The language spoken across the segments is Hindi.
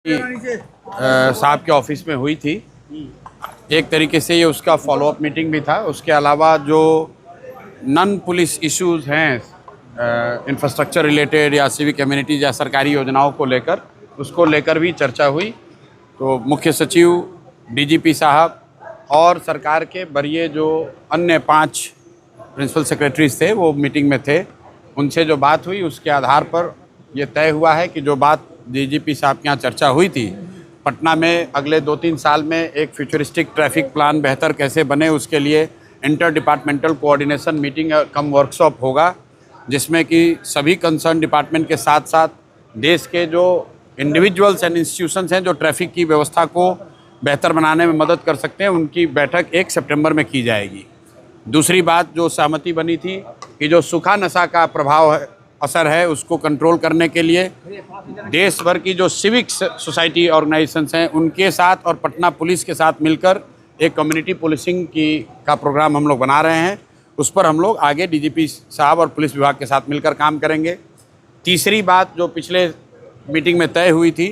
साहब के ऑफिस में हुई थी। एक तरीके से ये उसका फॉलोअप मीटिंग भी था। उसके अलावा जो नॉन पुलिस इश्यूज़ हैं इंफ्रास्ट्रक्चर रिलेटेड या सिविक कम्युनिटीज़ या सरकारी योजनाओं को लेकर, उसको लेकर भी चर्चा हुई। तो मुख्य सचिव, डीजीपी साहब और सरकार के वरीय जो अन्य 5 प्रिंसिपल सेक्रेटरीज थे वो मीटिंग में थे। उनसे जो बात हुई उसके आधार पर ये तय हुआ है कि जो बात डीजीपी साहब के यहाँ चर्चा हुई थी, पटना में अगले 2-3 साल में एक फ्यूचरिस्टिक ट्रैफिक प्लान बेहतर कैसे बने, उसके लिए इंटर डिपार्टमेंटल कोऑर्डिनेशन मीटिंग कम वर्कशॉप होगा, जिसमें कि सभी कंसर्न डिपार्टमेंट के साथ साथ देश के जो इंडिविजुअल्स एंड इंस्टीट्यूशंस हैं जो ट्रैफिक की व्यवस्था को बेहतर बनाने में मदद कर सकते हैं, उनकी बैठक 1 सितंबर में की जाएगी। दूसरी बात जो सहमति बनी थी कि जो सूखा नशा का प्रभाव है, असर है, उसको कंट्रोल करने के लिए देश भर की जो सिविक सोसाइटी ऑर्गेनाइजेशंस हैं उनके साथ और पटना पुलिस के साथ मिलकर एक कम्युनिटी पुलिसिंग का प्रोग्राम हम लोग बना रहे हैं। उस पर हम लोग आगे डीजीपी साहब और पुलिस विभाग के साथ मिलकर काम करेंगे। तीसरी बात जो पिछले मीटिंग में तय हुई थी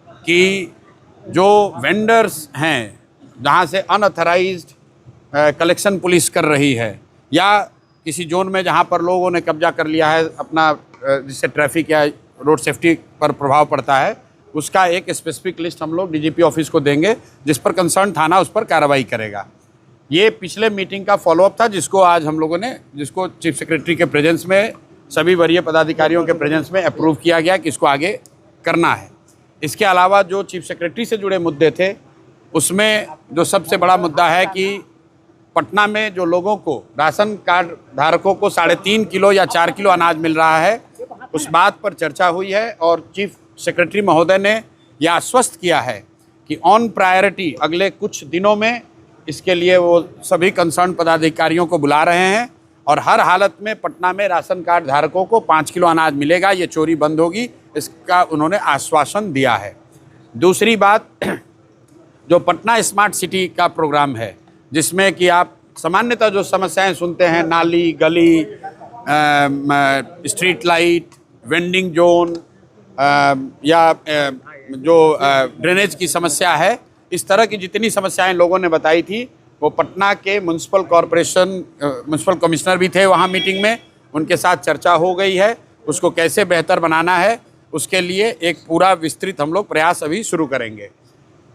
कि जो वेंडर्स हैं जहाँ से अनऑथराइज्ड कलेक्शन पुलिस कर रही है या किसी जोन में जहाँ पर लोगों ने कब्जा कर लिया है अपना, जिससे ट्रैफिक या रोड सेफ्टी पर प्रभाव पड़ता है, उसका एक स्पेसिफिक लिस्ट हम लोग डीजीपी ऑफिस को देंगे, जिस पर कंसर्न थाना उस पर कार्रवाई करेगा। ये पिछले मीटिंग का फॉलोअप था जिसको आज हम लोगों ने, जिसको चीफ सेक्रेटरी के प्रेजेंस में, सभी वरीय पदाधिकारियों के प्रेजेंस में अप्रूव किया गया कि इसको आगे करना है। इसके अलावा जो चीफ सेक्रेटरी से जुड़े मुद्दे थे उसमें जो सबसे बड़ा मुद्दा है कि पटना में जो लोगों को, राशन कार्ड धारकों को 3.5 किलो या 4 किलो अनाज मिल रहा है, उस बात पर चर्चा हुई है और चीफ सेक्रेटरी महोदय ने यह आश्वस्त किया है कि ऑन प्रायोरिटी अगले कुछ दिनों में इसके लिए वो सभी कंसर्न पदाधिकारियों को बुला रहे हैं और हर हालत में पटना में राशन कार्ड धारकों को 5 किलो अनाज मिलेगा, ये चोरी बंद होगी, इसका उन्होंने आश्वासन दिया है। दूसरी बात, जो पटना स्मार्ट सिटी का प्रोग्राम है जिसमें कि आप सामान्यतः जो समस्याएं सुनते हैं, नाली, गली, स्ट्रीट लाइट, वेंडिंग जोन या जो ड्रेनेज की समस्या है, इस तरह की जितनी समस्याएं लोगों ने बताई थी वो पटना के म्यूनसिपल कॉरपोरेशन म्यूनसिपल कमिश्नर भी थे वहां मीटिंग में, उनके साथ चर्चा हो गई है। उसको कैसे बेहतर बनाना है उसके लिए एक पूरा विस्तृत हम लोग प्रयास अभी शुरू करेंगे।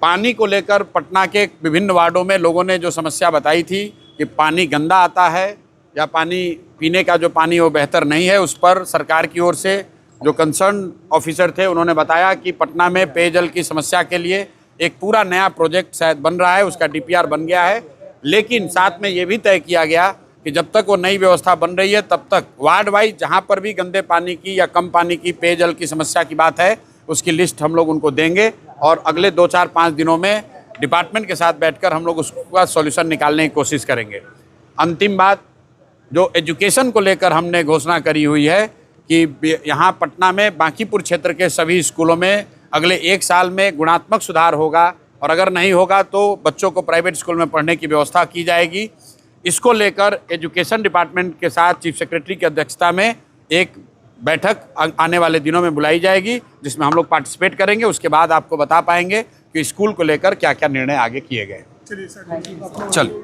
पानी को लेकर पटना के विभिन्न वार्डों में लोगों ने जो समस्या बताई थी कि पानी गंदा आता है या पानी पीने का जो पानी वो बेहतर नहीं है, उस पर सरकार की ओर से जो कंसर्न ऑफिसर थे उन्होंने बताया कि पटना में पेयजल की समस्या के लिए एक पूरा नया प्रोजेक्ट शायद बन रहा है, उसका डीपीआर बन गया है, लेकिन साथ में ये भी तय किया गया कि जब तक वो नई व्यवस्था बन रही है तब तक वार्ड वाइज जहाँ पर भी गंदे पानी की या कम पानी की पेयजल की समस्या की बात है उसकी लिस्ट हम लोग उनको देंगे और अगले 2-4-5 दिनों में डिपार्टमेंट के साथ बैठकर हम लोग उसका सॉल्यूशन निकालने की कोशिश करेंगे। अंतिम बात, जो एजुकेशन को लेकर हमने घोषणा करी हुई है कि यहाँ पटना में बांकीपुर क्षेत्र के सभी स्कूलों में अगले 1 साल में गुणात्मक सुधार होगा और अगर नहीं होगा तो बच्चों को प्राइवेट स्कूल में पढ़ने की व्यवस्था की जाएगी। इसको लेकर एजुकेशन डिपार्टमेंट के साथ चीफ सेक्रेटरी की अध्यक्षता में एक बैठक आने वाले दिनों में बुलाई जाएगी जिसमें हम लोग पार्टिसिपेट करेंगे। उसके बाद आपको बता पाएंगे कि स्कूल को लेकर क्या क्या निर्णय आगे किए गए। चलिए।